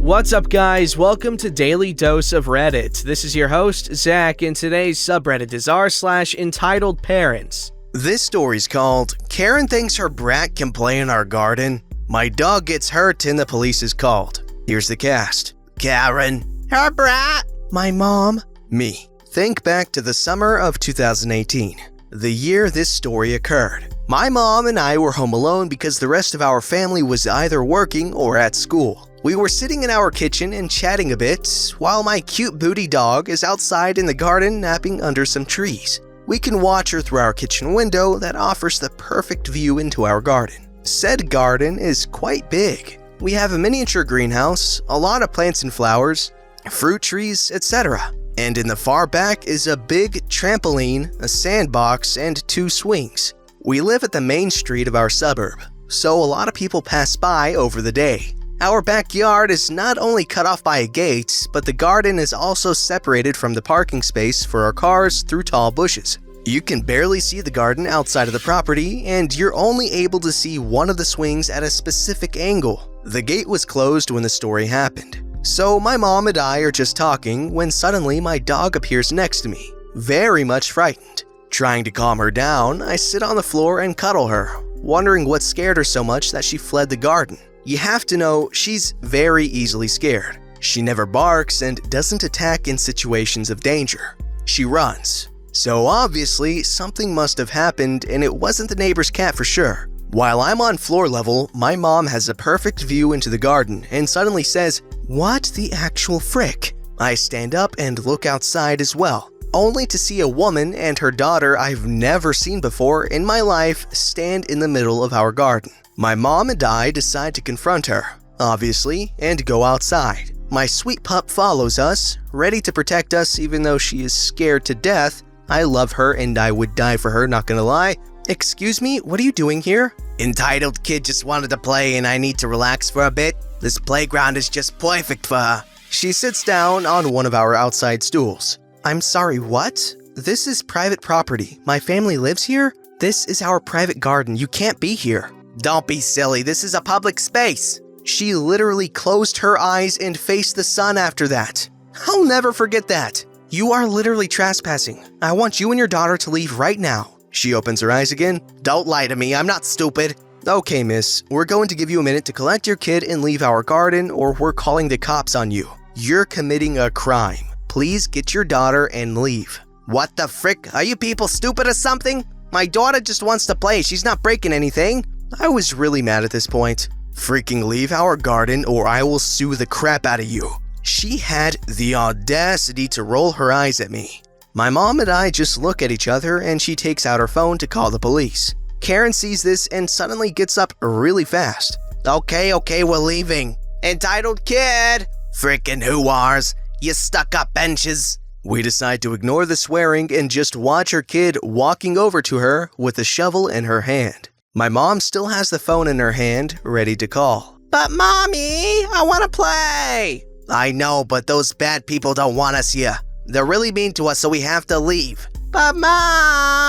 What's up, guys? Welcome to Daily Dose of Reddit. This is your host, Zach, and today's subreddit is r/EntitledParents. This story's called, Karen Thinks Her Brat Can Play in Our Garden. My dog gets hurt and the police is called. Here's the cast. Karen. Her brat. My mom. Me. Think back to the summer of 2018, the year this story occurred. My mom and I were home alone because the rest of our family was either working or at school. We were sitting in our kitchen and chatting a bit, while my cute booty dog is outside in the garden napping under some trees. We can watch her through our kitchen window that offers the perfect view into our garden. Said garden is quite big. We have a miniature greenhouse, a lot of plants and flowers, fruit trees, etc. And in the far back is a big trampoline, a sandbox, and 2 swings. We live at the main street of our suburb, so a lot of people pass by over the day. Our backyard is not only cut off by a gate, but the garden is also separated from the parking space for our cars through tall bushes. You can barely see the garden outside of the property, and you're only able to see one of the swings at a specific angle. The gate was closed when the story happened. So my mom and I are just talking when suddenly my dog appears next to me, very much frightened. Trying to calm her down, I sit on the floor and cuddle her, wondering what scared her so much that she fled the garden. You have to know, she's very easily scared. She never barks and doesn't attack in situations of danger. She runs. So obviously, something must have happened and it wasn't the neighbor's cat for sure. While I'm on floor level, my mom has a perfect view into the garden and suddenly says, "What the actual frick?" I stand up and look outside as well, only to see a woman and her daughter I've never seen before in my life stand in the middle of our garden. My mom and I decide to confront her, obviously, and go outside. My sweet pup follows us, ready to protect us even though she is scared to death. I love her and I would die for her, not gonna lie. "Excuse me, what are you doing here?" "Entitled kid just wanted to play and I need to relax for a bit. This playground is just perfect for her." She sits down on one of our outside stools. "I'm sorry, what? This is private property. My family lives here? This is our private garden. You can't be here." "Don't be silly. This is a public space." She literally closed her eyes and faced the sun after that. I'll never forget that. "You are literally trespassing. I want you and your daughter to leave right now." She opens her eyes again. "Don't lie to me. I'm not stupid." "Okay, miss. We're going to give you a minute to collect your kid and leave our garden or we're calling the cops on you. You're committing a crime. Please get your daughter and leave." "What the frick? Are you people stupid or something? My daughter just wants to play. She's not breaking anything." I was really mad at this point. "Freaking leave our garden or I will sue the crap out of you." She had the audacity to roll her eyes at me. My mom and I just look at each other and she takes out her phone to call the police. Karen sees this and suddenly gets up really fast. Okay, we're leaving." "Entitled kid." "Frickin' who-ars, you stuck-up benches." We decide to ignore the swearing and just watch her kid walking over to her with a shovel in her hand. My mom still has the phone in her hand, ready to call. "But mommy, I want to play." "I know, but those bad people don't want us here. They're really mean to us, so we have to leave." "But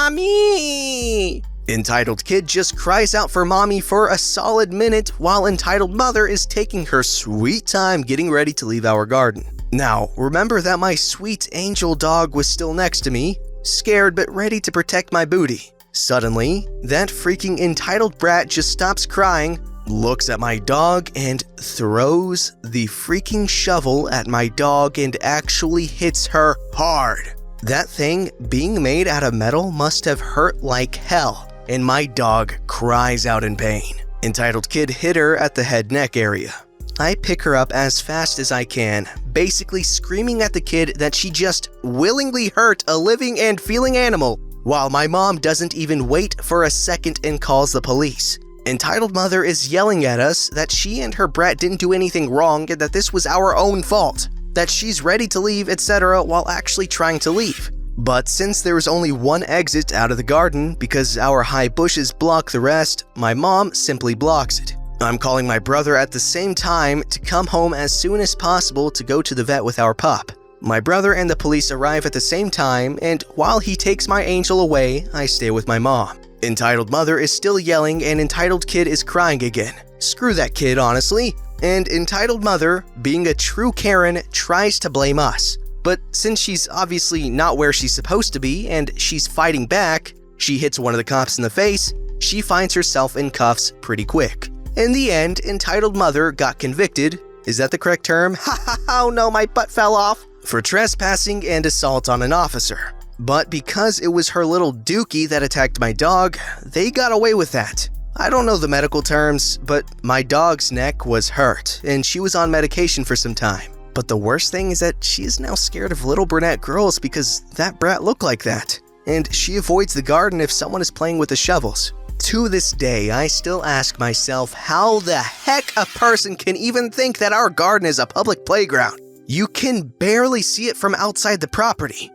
mommy." Entitled kid just cries out for mommy for a solid minute while entitled mother is taking her sweet time getting ready to leave our garden. Now, remember that my sweet angel dog was still next to me, scared but ready to protect my booty. Suddenly, that freaking entitled brat just stops crying, looks at my dog, and throws the freaking shovel at my dog and actually hits her hard. That thing, being made out of metal, must have hurt like hell, and my dog cries out in pain. Entitled kid hit her at the head-neck area. I pick her up as fast as I can, basically screaming at the kid that she just willingly hurt a living and feeling animal, while my mom doesn't even wait for a second and calls the police. Entitled mother is yelling at us that she and her brat didn't do anything wrong and that this was our own fault, that she's ready to leave, etc., while actually trying to leave. But since there is only one exit out of the garden because our high bushes block the rest, my mom simply blocks it. I'm calling my brother at the same time to come home as soon as possible to go to the vet with our pup. My brother and the police arrive at the same time, and while he takes my angel away, I stay with my mom. Entitled mother is still yelling and entitled kid is crying again. Screw that kid, honestly. And entitled mother, being a true Karen, tries to blame us. But since she's obviously not where she's supposed to be and she's fighting back, she hits one of the cops in the face, she finds herself in cuffs pretty quick. In the end, entitled mother got convicted, is that the correct term? Oh no, my butt fell off! For trespassing and assault on an officer. But because it was her little dookie that attacked my dog, they got away with that. I don't know the medical terms, but my dog's neck was hurt and she was on medication for some time. But the worst thing is that she is now scared of little brunette girls because that brat looked like that. And she avoids the garden if someone is playing with the shovels. To this day, I still ask myself how the heck a person can even think that our garden is a public playground. You can barely see it from outside the property.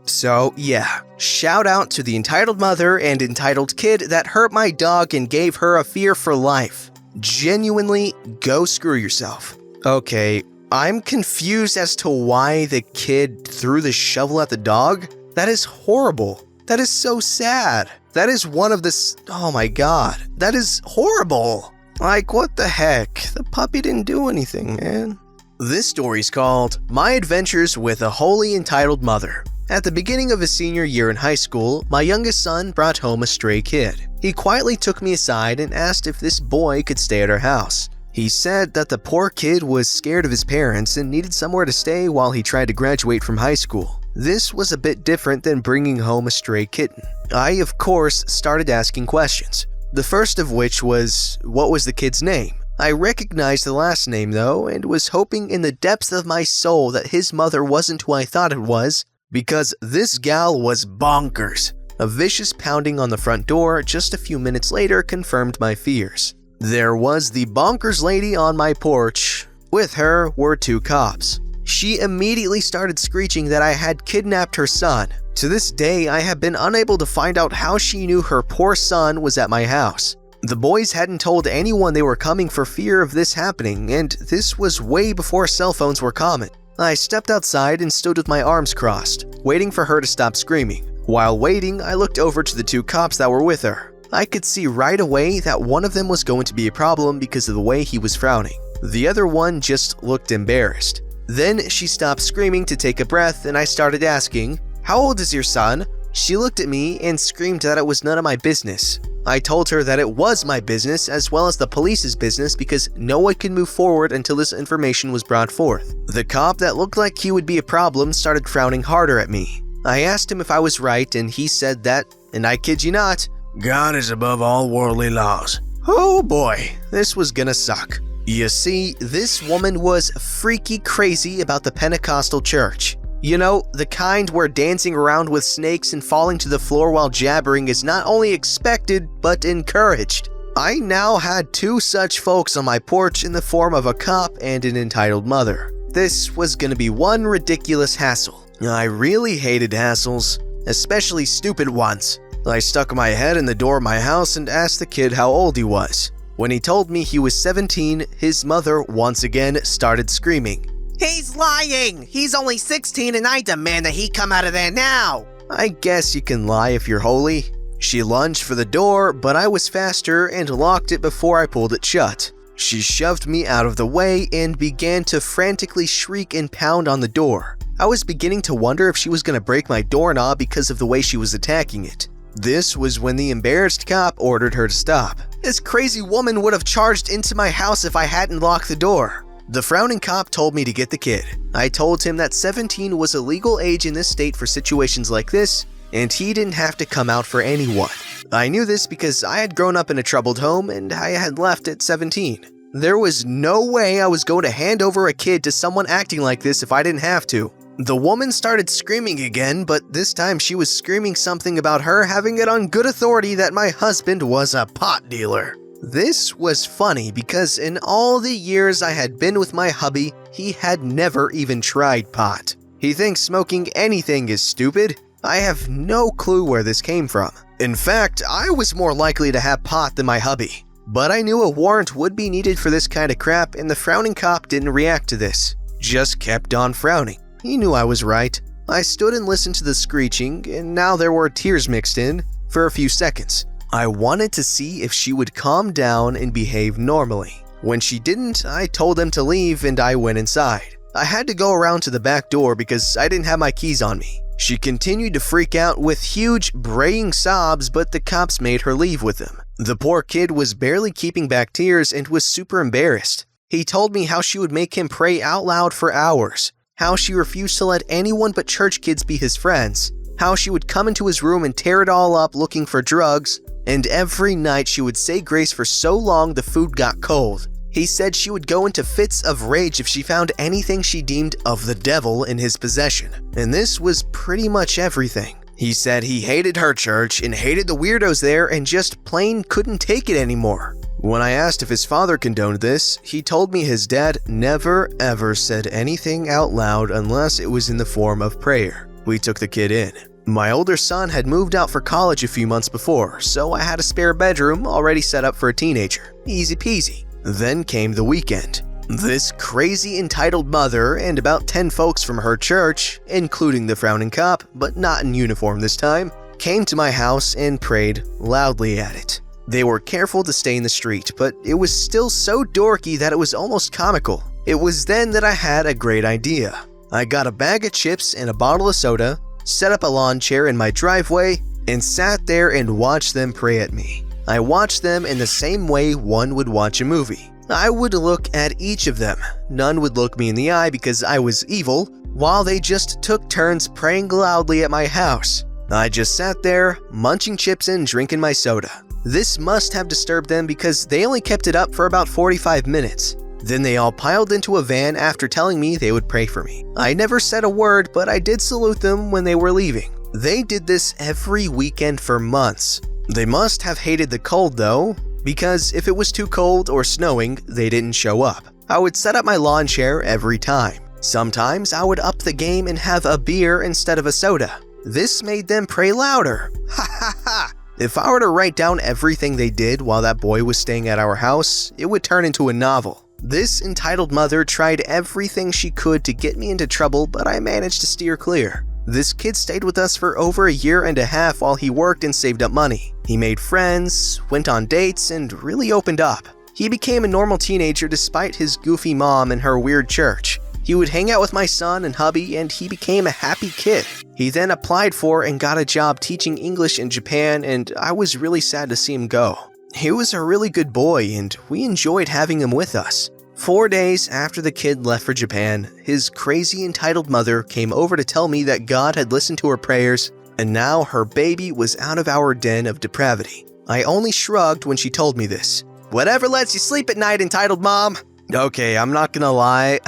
So yeah, shout out to the entitled mother and entitled kid that hurt my dog and gave her a fear for life. Genuinely, go screw yourself. Okay, I'm confused as to why the kid threw the shovel at the dog. That is horrible. That is so sad. That is one of the... Oh my god. That is horrible. Like, what the heck? The puppy didn't do anything, man. This story's called My Adventures with a Wholly Entitled Mother. At the beginning of his senior year in high school, my youngest son brought home a stray kid. He quietly took me aside and asked if this boy could stay at our house. He said that the poor kid was scared of his parents and needed somewhere to stay while he tried to graduate from high school. This was a bit different than bringing home a stray kitten. I, of course, started asking questions. The first of which was, what was the kid's name? I recognized the last name though, and was hoping in the depths of my soul that his mother wasn't who I thought it was, because this gal was bonkers. A vicious pounding on the front door just a few minutes later confirmed my fears. There was the bonkers lady on my porch. With her were two cops. She immediately started screeching that I had kidnapped her son. To this day, I have been unable to find out how she knew her poor son was at my house. The boys hadn't told anyone they were coming for fear of this happening, and this was way before cell phones were common. I stepped outside and stood with my arms crossed, waiting for her to stop screaming. While waiting, I looked over to the two cops that were with her. I could see right away that one of them was going to be a problem because of the way he was frowning. The other one just looked embarrassed. Then she stopped screaming to take a breath, and I started asking, "How old is your son?" She looked at me and screamed that it was none of my business. I told her that it was my business as well as the police's business because no one could move forward until this information was brought forth. The cop that looked like he would be a problem started frowning harder at me. I asked him if I was right, and he said that, and I kid you not, God is above all worldly laws. Oh boy, this was gonna suck. You see, this woman was freaky crazy about the Pentecostal church. You know, the kind where dancing around with snakes and falling to the floor while jabbering is not only expected, but encouraged. I now had two such folks on my porch in the form of a cop and an entitled mother. This was gonna be one ridiculous hassle. I really hated hassles, especially stupid ones. I stuck my head in the door of my house and asked the kid how old he was. When he told me he was 17, his mother once again started screaming. "He's lying! He's only 16 and I demand that he come out of there now!" I guess you can lie if you're holy. She lunged for the door, but I was faster and locked it before I pulled it shut. She shoved me out of the way and began to frantically shriek and pound on the door. I was beginning to wonder if she was going to break my doorknob because of the way she was attacking it. This was when the embarrassed cop ordered her to stop. This crazy woman would have charged into my house if I hadn't locked the door. The frowning cop told me to get the kid. I told him that 17 was a legal age in this state for situations like this, and he didn't have to come out for anyone. I knew this because I had grown up in a troubled home and I had left at 17. There was no way I was going to hand over a kid to someone acting like this if I didn't have to. The woman started screaming again, but this time she was screaming something about her having it on good authority that my husband was a pot dealer. This was funny because in all the years I had been with my hubby, he had never even tried pot. He thinks smoking anything is stupid. I have no clue where this came from. In fact, I was more likely to have pot than my hubby. But I knew a warrant would be needed for this kind of crap, and the frowning cop didn't react to this. Just kept on frowning. He knew I was right. I stood and listened to the screeching, and now there were tears mixed in, for a few seconds. I wanted to see if she would calm down and behave normally. When she didn't, I told them to leave and I went inside. I had to go around to the back door because I didn't have my keys on me. She continued to freak out with huge, braying sobs, but the cops made her leave with them. The poor kid was barely keeping back tears and was super embarrassed. He told me how she would make him pray out loud for hours, how she refused to let anyone but church kids be his friends, how she would come into his room and tear it all up looking for drugs, and every night she would say grace for so long the food got cold. He said she would go into fits of rage if she found anything she deemed of the devil in his possession. And this was pretty much everything. He said he hated her church and hated the weirdos there and just plain couldn't take it anymore. When I asked if his father condoned this, he told me his dad never ever said anything out loud unless it was in the form of prayer. We took the kid in. My older son had moved out for college a few months before, so I had a spare bedroom already set up for a teenager. Easy peasy. Then came the weekend. This crazy entitled mother and about 10 folks from her church, including the frowning cop, but not in uniform this time, came to my house and prayed loudly at it. They were careful to stay in the street, but it was still so dorky that it was almost comical. It was then that I had a great idea. I got a bag of chips and a bottle of soda, set up a lawn chair in my driveway, and sat there and watched them pray at me. I watched them in the same way one would watch a movie. I would look at each of them. None would look me in the eye because I was evil, while they just took turns praying loudly at my house. I just sat there, munching chips and drinking my soda. This must have disturbed them because they only kept it up for about 45 minutes. Then they all piled into a van after telling me they would pray for me. I never said a word, but I did salute them when they were leaving. They did this every weekend for months. They must have hated the cold though, because if it was too cold or snowing, they didn't show up. I would set up my lawn chair every time. Sometimes I would up the game and have a beer instead of a soda. This made them pray louder. Ha ha ha! If I were to write down everything they did while that boy was staying at our house, it would turn into a novel. This entitled mother tried everything she could to get me into trouble, but I managed to steer clear. This kid stayed with us for over a year and a half while he worked and saved up money. He made friends, went on dates, and really opened up. He became a normal teenager despite his goofy mom and her weird church. He would hang out with my son and hubby, and he became a happy kid. He then applied for and got a job teaching English in Japan, and I was really sad to see him go. He was a really good boy, and we enjoyed having him with us. 4 days after the kid left for Japan, his crazy entitled mother came over to tell me that God had listened to her prayers, and now her baby was out of our den of depravity. I only shrugged when she told me this. Whatever lets you sleep at night, entitled mom. Okay, I'm not gonna lie.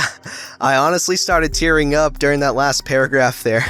I honestly started tearing up during that last paragraph there.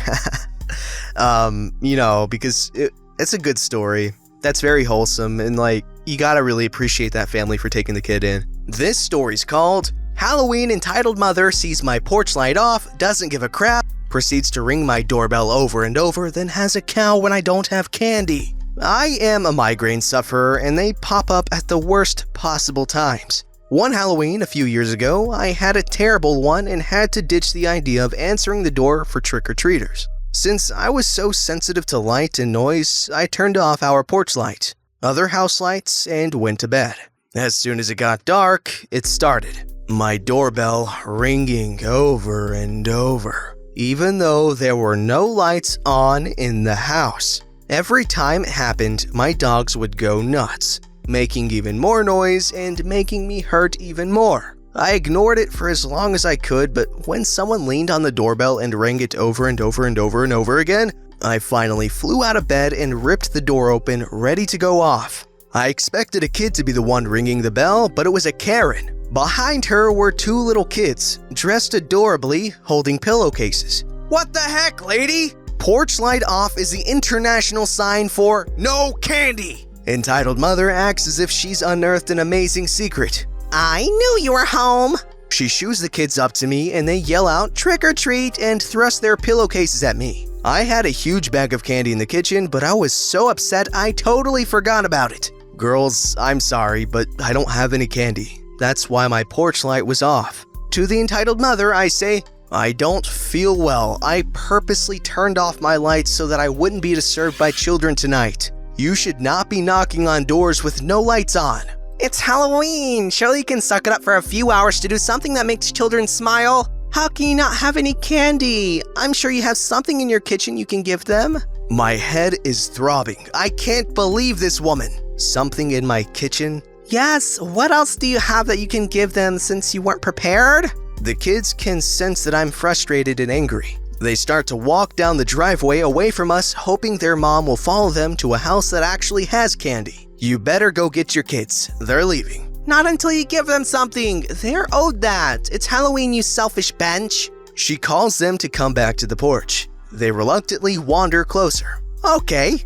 Because it's a good story. That's very wholesome, and you gotta really appreciate that family for taking the kid in. This story's called Halloween Entitled Mother Sees My Porch Light Off, Doesn't Give a Crap, Proceeds to Ring My Doorbell Over and Over, Then Has a Cow When I Don't Have Candy. I am a migraine sufferer, and they pop up at the worst possible times. One Halloween a few years ago, I had a terrible one and had to ditch the idea of answering the door for trick-or-treaters. Since I was so sensitive to light and noise, I turned off our porch light, other house lights, and went to bed. As soon as it got dark, it started. My doorbell ringing over and over, even though there were no lights on in the house. Every time it happened, my dogs would go nuts, making even more noise and making me hurt even more. I ignored it for as long as I could, but when someone leaned on the doorbell and rang it over and over and over and over again, I finally flew out of bed and ripped the door open, ready to go off. I expected a kid to be the one ringing the bell, but it was a Karen. Behind her were 2 little kids, dressed adorably, holding pillowcases. What the heck, lady? Porch light off is the international sign for no candy. Entitled mother acts as if she's unearthed an amazing secret. I knew you were home. She shoos the kids up to me and they yell out trick or treat and thrust their pillowcases at me. I had a huge bag of candy in the kitchen, but I was so upset I totally forgot about it. Girls, I'm sorry, but I don't have any candy. That's why my porch light was off. To the entitled mother, I say, I don't feel well. I purposely turned off my lights so that I wouldn't be disturbed by children tonight. You should not be knocking on doors with no lights on. It's Halloween. Surely you can suck it up for a few hours to do something that makes children smile. How can you not have any candy? I'm sure you have something in your kitchen you can give them. My head is throbbing. I can't believe this woman. Something in my kitchen? Yes, what else do you have that you can give them since you weren't prepared? The kids can sense that I'm frustrated and angry. They start to walk down the driveway away from us, hoping their mom will follow them to a house that actually has candy. You better go get your kids. They're leaving. Not until you give them something. They're owed that. It's Halloween, you selfish bench. She calls them to come back to the porch. They reluctantly wander closer. Okay,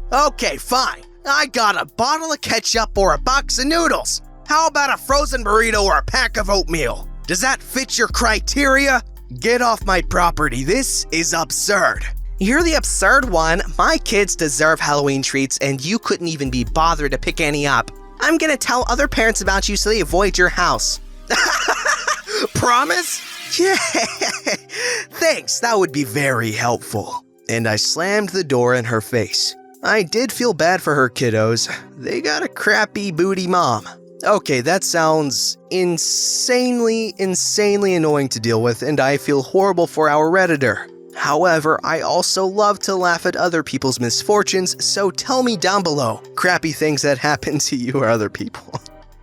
fine. I got a bottle of ketchup or a box of noodles. How about a frozen burrito or a pack of oatmeal? Does that fit your criteria? Get off my property. This is absurd. You're the absurd one. My kids deserve Halloween treats and you couldn't even be bothered to pick any up. I'm gonna tell other parents about you so they avoid your house. Promise? Yeah. Thanks, that would be very helpful. And I slammed the door in her face. I did feel bad for her kiddos. They got a crappy booty mom. Okay, that sounds insanely annoying to deal with, and I feel horrible for our Redditor. However, I also love to laugh at other people's misfortunes, so tell me down below crappy things that happen to you or other people.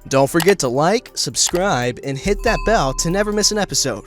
Don't forget to like, subscribe, and hit that bell to never miss an episode.